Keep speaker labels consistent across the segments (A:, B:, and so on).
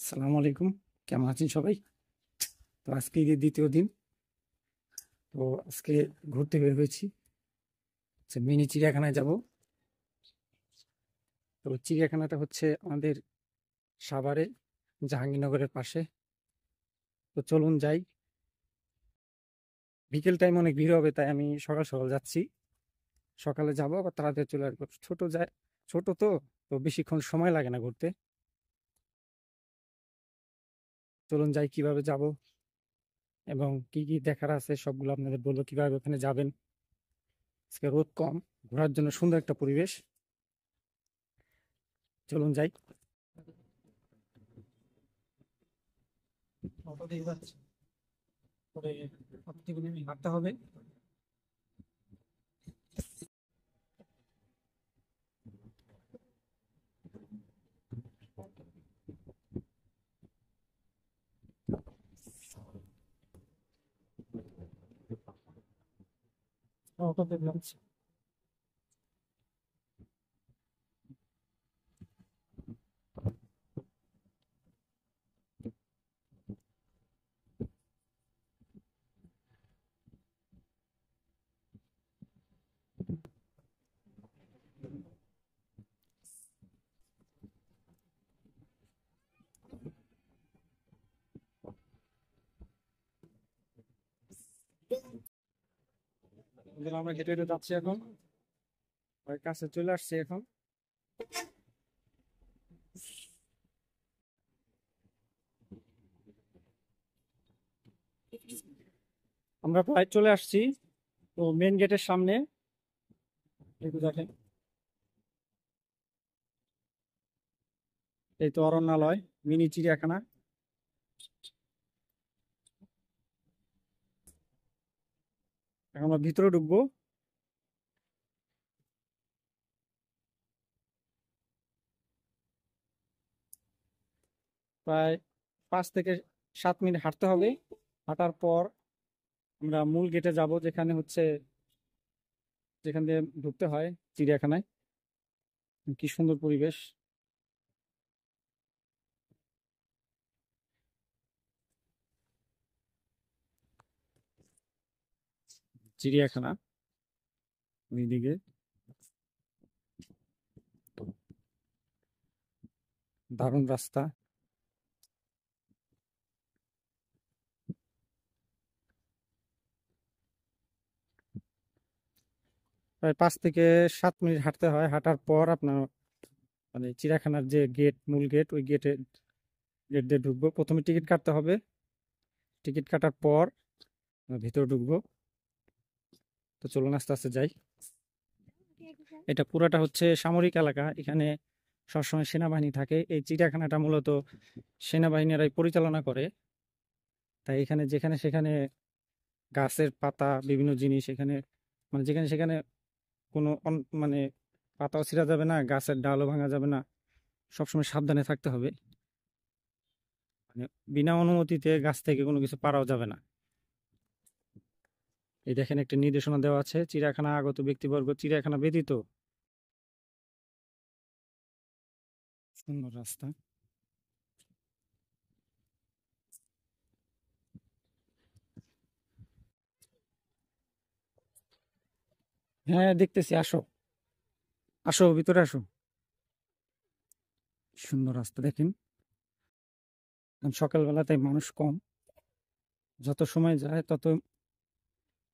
A: সালাম আলাইকুম। কেমন আছেন সবাই? তো আজকে ঈদের দ্বিতীয় দিন। তো আজকে ঘুরতে বের হয়েছি, মিনি চিড়িয়াখানায় যাব। তো চিড়িয়াখানাটা হচ্ছে আমাদের সাভারে, জাহাঙ্গীরনগরের পাশে। তো চলুন যাই। বিকেল টাইম অনেক ভিড় হবে, তাই আমি সকাল সকাল যাচ্ছি। সকালে যাব, আবার তাড়াতাড়ি চলে আসবো। ছোট তো, তো বেশিক্ষণ সময় লাগে না ঘুরতে। চলুন যাই, কিভাবে যাব এবং কি কি দেখার আছে সবগুলো আপনাদের বলবো, কিভাবে ওখানে যাবেন। আজকে রোদ কম, ঘোরার জন্য সুন্দর একটা পরিবেশ। চলুন যাই। অটো দিয়ে যাচ্ছে, পরে অটোগুলো হাঁটতে হবে। অটোতে যাচ্ছে। আমরা হেঁটে হেঁটে যাচ্ছি এখন, ওই কাছে চলে আসছি এখন। আমরা প্রায় চলে আসছি। তো মেন গেটের সামনে একটু দেখেন, এই তো অরণ্যালয়, মিনি চিড়িয়াখানা। এখন আমরা ভিতরে ঢুকবো। প্রায় 5 থেকে 7 মিনিট হাঁটতে হবে। হাঁটার পর আমরা মূল গেটে যাব, যেখান দিয়ে ঢুকতে হয় চিড়িয়াখানায়। কি সুন্দর পরিবেশ। চিড়িয়াখানা ওইদিকে, দারুণ রাস্তা। প্রায় 5 থেকে 7 মিনিট হাঁটতে হয়। হাঁটার পর আপনার মানে চিড়িয়াখানার যে গেট, মূল গেট, ওই গেট দিয়ে ঢুকবো। প্রথমে টিকিট কাটতে হবে। টিকিট কাটার পর ভিতরে ঢুকবো। তো চলুন আস্তে আস্তে যাই। এটা পুরাটা হচ্ছে সামরিক এলাকা, এখানে সবসময় সেনাবাহিনী থাকে। এই চিড়িয়াখানাটা মূলত সেনাবাহিনীরাই পরিচালনা করে। তাই এখানে যেখানে সেখানে গাছের পাতা, বিভিন্ন জিনিস এখানে, মানে যেখানে সেখানে কোনো মানে পাতাও ছিঁড়া যাবে না, গাছের ডালও ভাঙা যাবে না। সবসময় সাবধানে থাকতে হবে। মানে বিনা অনুমতিতে গাছ থেকে কোনো কিছু পারাও যাবে না। এই দেখেন, একটা নির্দেশনা দেওয়া আছে, চিড়িয়াখানা আগত ব্যক্তিবর্গ চিড়িয়াখানা ব্যতীত। সুন্দর রাস্তা। হ্যাঁ, দেখতেছি, আসো আসো ভিতরে আসো। সুন্দর রাস্তা দেখেন। সকালবেলা তাই মানুষ কম, যত সময় যায় তত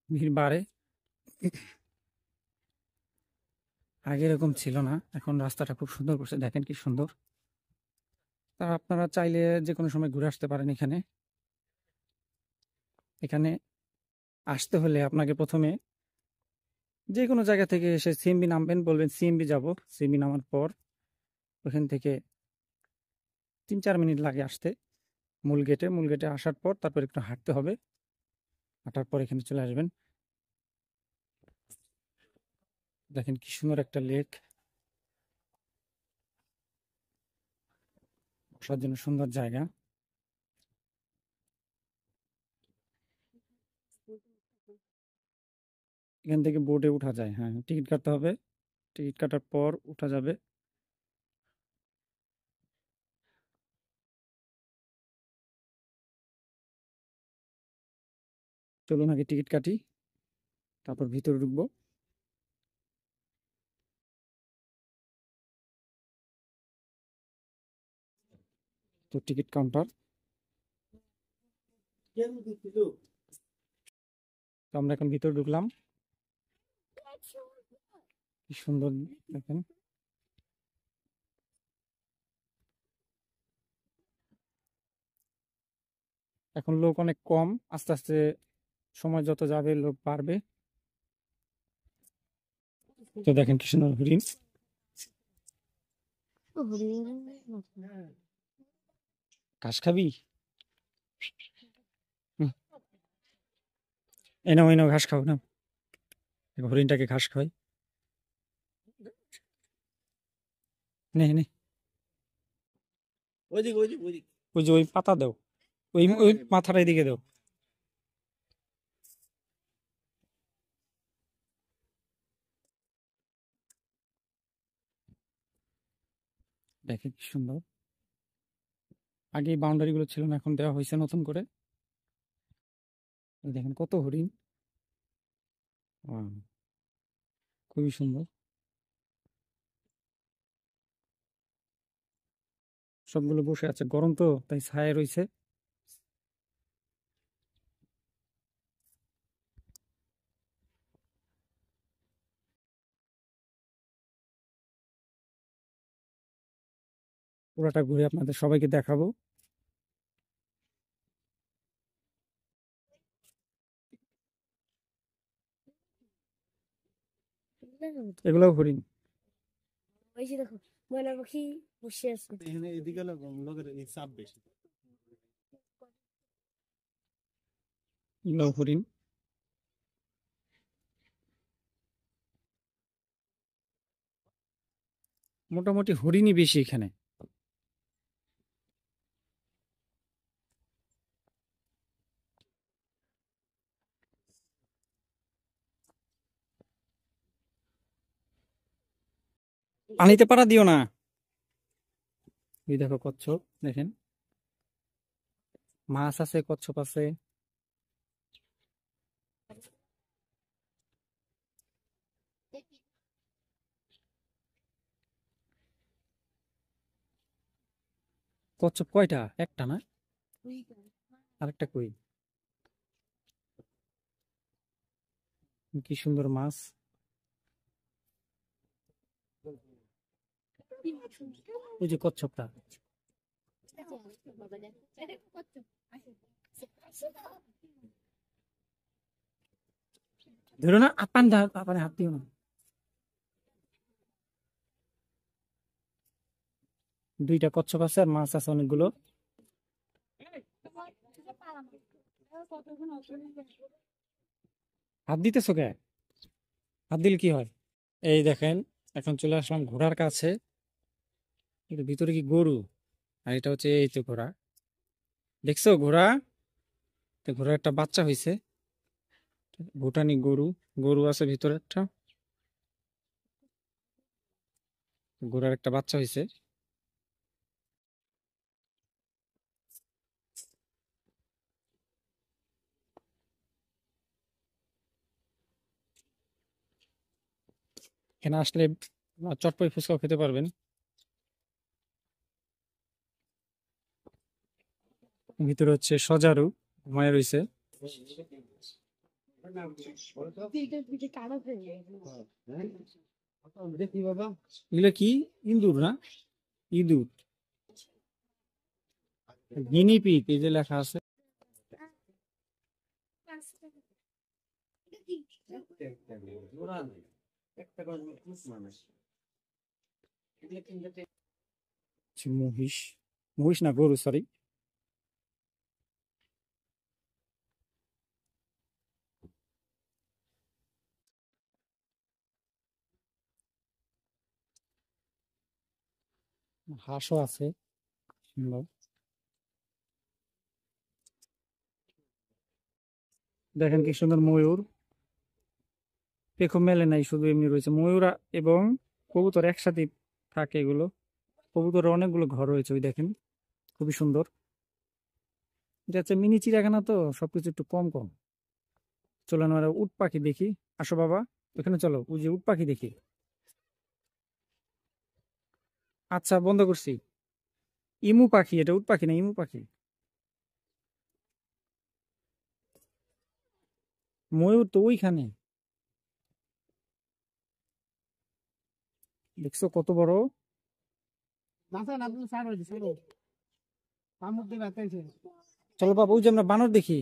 A: ভিড় বাড়ে। আগে এরকম ছিল না, এখন রাস্তাটা খুব সুন্দর করছে, দেখেন কি সুন্দর। তা আপনারা চাইলে যে কোনো সময় ঘুরে আসতে পারেন এখানে। এখানে আসতে হলে আপনাকে প্রথমে যে কোনো জায়গা থেকে এসে সিএমবি নামবেন, বলবেন সিএমবি যাব। সিএমবি নামার পর ওখান থেকে 3-4 মিনিট লাগে আসতে মূল গেটে আসার পর তারপর একটু হাঁটতে হবে। হাঁটার পর এখানে চলে আসবেন। দেখেন কি সুন্দর একটা লেক, বসার জন্য সুন্দর জায়গা। এখান থেকে বোটে উঠা যায়, হ্যাঁ, টিকিট কাটতে হবে। টিকিট কাটার পর উঠা যাবে। চলুন আগে টিকিট কাটি, তারপর ভিতরে ঢুকবো। তো টিকিট কাউন্টার, তো আমরা এখন ভিতরে ঢুকলাম। কি সুন্দর দেখেন। এখন লোক অনেক কম, আস্তে আস্তে সময় যত যাবে লোক বাড়বে। তো দেখেন কি সুন্দর হরিণ। ঘাস খাবি? হুম, এনাও এনাও ঘাস খাও না, হরিণটাকে ঘাস খাওয়াই। নে নে, ওই যে ওই পাতা দাও, ওই ওই মাথাটা এদিকে দাও। দেখেন কি সুন্দর। আগে এই বাউন্ডারি গুলো ছিল না, এখন দেওয়া হয়েছে নতুন করে। এই দেখেন কত হরিণ, ওয়াও, খুবই সুন্দর। সবগুলো বসে আছে, গরম তো তাই ছায়া রয়েছে। পুরাটা ঘুরে আপনাদের সবাইকে দেখাবো। এগুলো হরিণ।
B: ওই যে দেখো ময়না পাখি বসে আছে।
C: এদিকে লোকের চাপ বেশি।
A: এগুলো হরিণ। মোটামুটি হরিণই বেশি এখানে। পানিতে পাড়া দিও না। এই দেখো কচ্ছপ, দেখেন মাছ আছে, কচ্ছপ আছে। কচ্ছপ কয়টা? একটা না, আরেকটা কই? কি সুন্দর মাছ। ওই যে কচ্ছপটা, ধরো না, আপান দা, আপানে হাত দিও না। দুইটা কচ্ছপ আছে আর মাছ আছে অনেকগুলো। হাত দিতেছো কে? হাত দিলে কি হয়? এই দেখেন, এখন চলে আসলাম ঘোড়ার কাছে। এর ভিতরে কি গরু? আর এটা হচ্ছে এই তো ঘোড়া, দেখছো ঘোড়া? তো ঘোড়ার একটা বাচ্চা হয়েছে, ভুটানি গরু। গরু আছে ভিতরে একটা, ঘোড়ার একটা বাচ্চা হয়েছে। এখানে আসলে চটপটি ফুচকাও খেতে পারবেন। ভিতরে হচ্ছে সজারু ঘুমায় রয়েছে। এগুলো কি? ইঁদুর না? ইঁদুর, গিনিপিগ এই যে লেখা আছে। মহিষ, মহিষ না গরু, সরি। হাঁসও আছে, সুন্দর। দেখেন কি সুন্দর ময়ূর। পেখম মেলে নাই, শুধু এমনি রয়েছে। ময়ূর এবং কবুতর একসাথে থাকে এগুলো। কবুতরের অনেকগুলো ঘর রয়েছে, ওই দেখেন, খুবই সুন্দর। এটা হচ্ছে মিনি চিড়িয়াখানা, তো সবকিছু একটু কম কম। চলো আমরা উট পাখি দেখি। আসো বাবা, ওখানে চলো, ওই যে উট পাখি দেখি। আচ্ছা, বন্ধ করছি। ইমু পাখি, এটা উট পাখি না, ইমু পাখি। ময়ূর তো ওইখানে, দেখছো কত বড়। চলো বাবা, ওই যে আমরা বানর দেখি,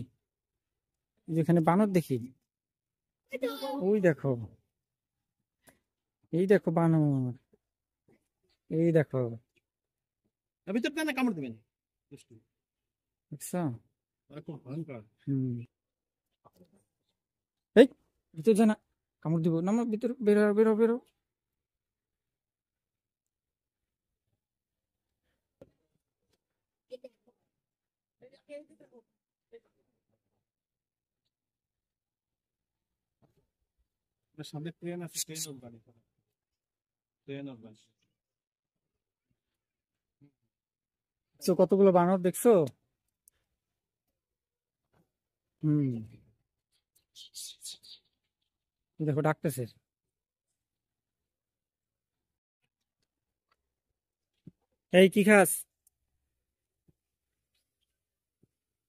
A: যেখানে বানর দেখি, ওই দেখো, এই দেখো বানর, এই দেখো,
C: ভিতর না কামড় দিবেন
A: দেখছো।
C: খুব ভয়ঙ্কর।
A: হম, এই ভিতর যা না, কামড় দিব না, ভিতর বেরো বেরো বেরো।
C: সামনে ট্রেন আছে, ট্রেন উঠবানি, ট্রেন উঠবানি।
A: দেখছো কতগুলো বানর, দেখছো। হম, দেখো ডাকতেছে। এই কি খাস?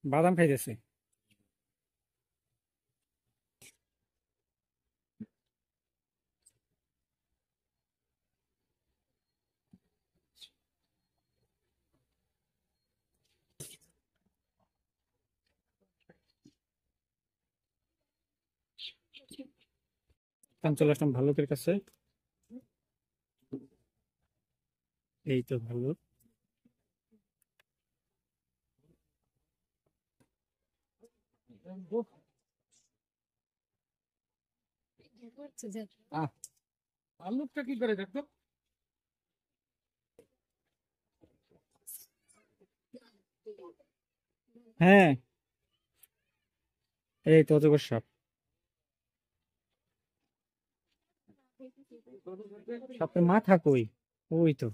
A: বাদাম খাইতেছে। চলে আসলাম ভাল্লুকের কাছে। এই তো ভাল্লুক। ভাল্লুকটা কি করে দেখতো? হ্যাঁ, এই তো অজগর সাপ। সাপের মাথা কই? ওই তো,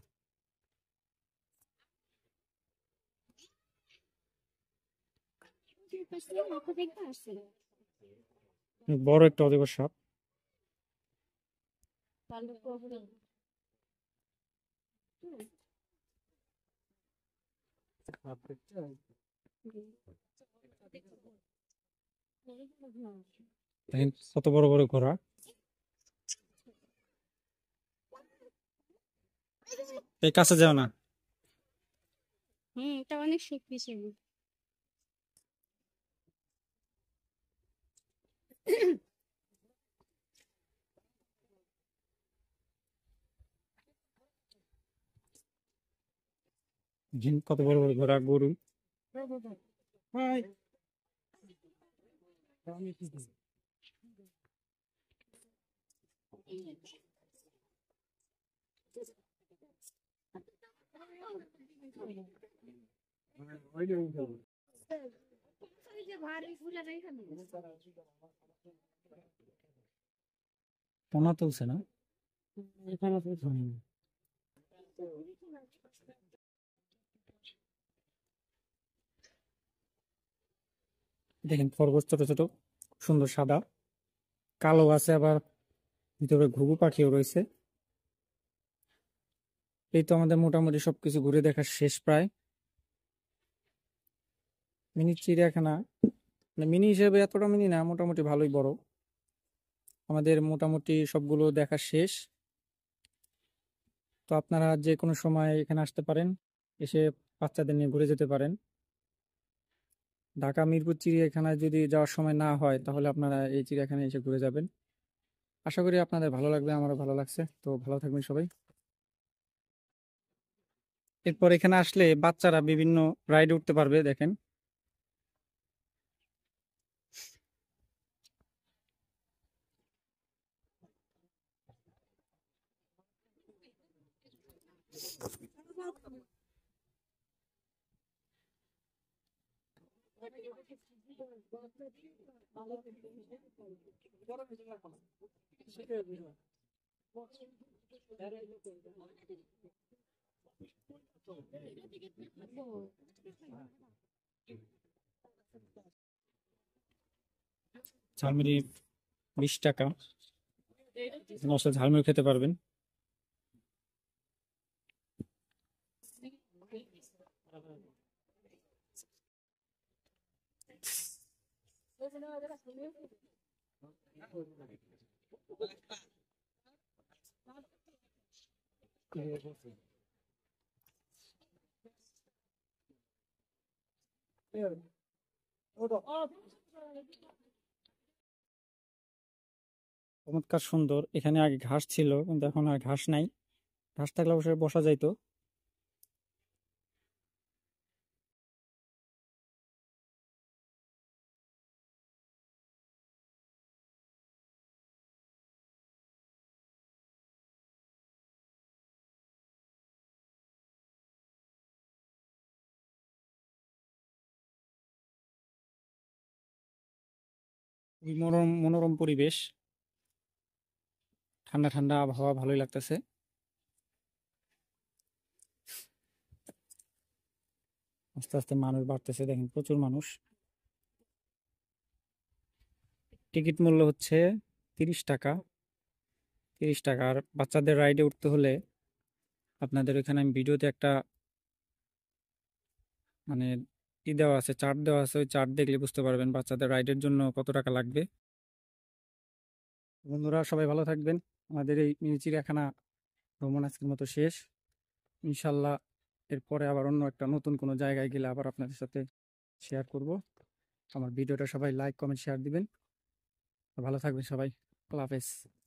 A: বড় একটা অজগর সাপ। দেখেন কত বড় বড় ঘোড়া। এই কাছে যাও না।
B: এটা অনেক শক্তিশালী।
A: কত বড় বড় ঘোড়া, গরু। হাই। পোনা তুলছে না? হুম। দেখেন খরগোশ ছোট ছোট, সুন্দর সাদা, কালো আছে, আবার ভিতরে ঘুঘু পাখিও রয়েছে। এই তো আমাদের মোটামুটি সবকিছু ঘুরে দেখা শেষ প্রায়। মিনি চিড়িয়াখানা, মানে মিনি হিসেবে এতটা মিনি না, মোটামুটি ভালোই বড়। আমাদের মোটামুটি সবগুলো দেখা শেষ। তো আপনারা যে কোনো সময় এখানে আসতে পারেন, এসে বাচ্চাদের নিয়ে ঘুরে যেতে পারেন। ঢাকা মিরপুর চিড়িয়াখানায় যদি যাওয়ার সময় না হয়, তাহলে আপনারা এই চিড়িয়াখানায় এসে ঘুরে যাবেন। আশা করি আপনাদের ভালো লাগবে, আমারও ভালো লাগছে। তো ভালো থাকবেন সবাই। এরপর এখানে আসলে বাচ্চারা বিভিন্ন রাইড উঠতে পারবে, দেখেন। ঝালমুড়ি 20 টাকা। এখানে আসলে ঝালমুড়ি খেতে পারবেন। চমৎকার সুন্দর। এখানে আগে ঘাস ছিল কিন্তু এখন আর ঘাস নাই। ঘাস থাকলে অবশ্যই বসা যাইতো। খুবই মনোরম মনোরম পরিবেশ, ঠান্ডা ঠান্ডা আবহাওয়া, ভালোই লাগতেছে। আস্তে আস্তে মানুষ বাড়তেছে, দেখেন প্রচুর মানুষ। টিকিট মূল্য হচ্ছে 30 টাকা। 30 টাকা। আর বাচ্চাদের রাইডে উঠতে হলে আপনাদের ওখানে আমি ভিডিওতে একটা মানে দেওয়া আছে, চার্ট দেওয়া আছে। ওই চার্ট দেখলে বুঝতে পারবেন বাচ্চাদের রাইডের জন্য কত টাকা লাগবে। বন্ধুরা সবাই ভালো থাকবেন। আমাদের এই মিনি চিড়িয়াখানা ভ্রমণ আজকের মতো শেষ। ইনশাল্লাহ এরপরে আবার অন্য একটা নতুন কোনো জায়গায় গেলে আবার আপনাদের সাথে শেয়ার করব। আমার ভিডিওটা সবাই লাইক কমেন্ট শেয়ার দিবেন। ভালো থাকবেন সবাই। আল্লাহ হাফেজ।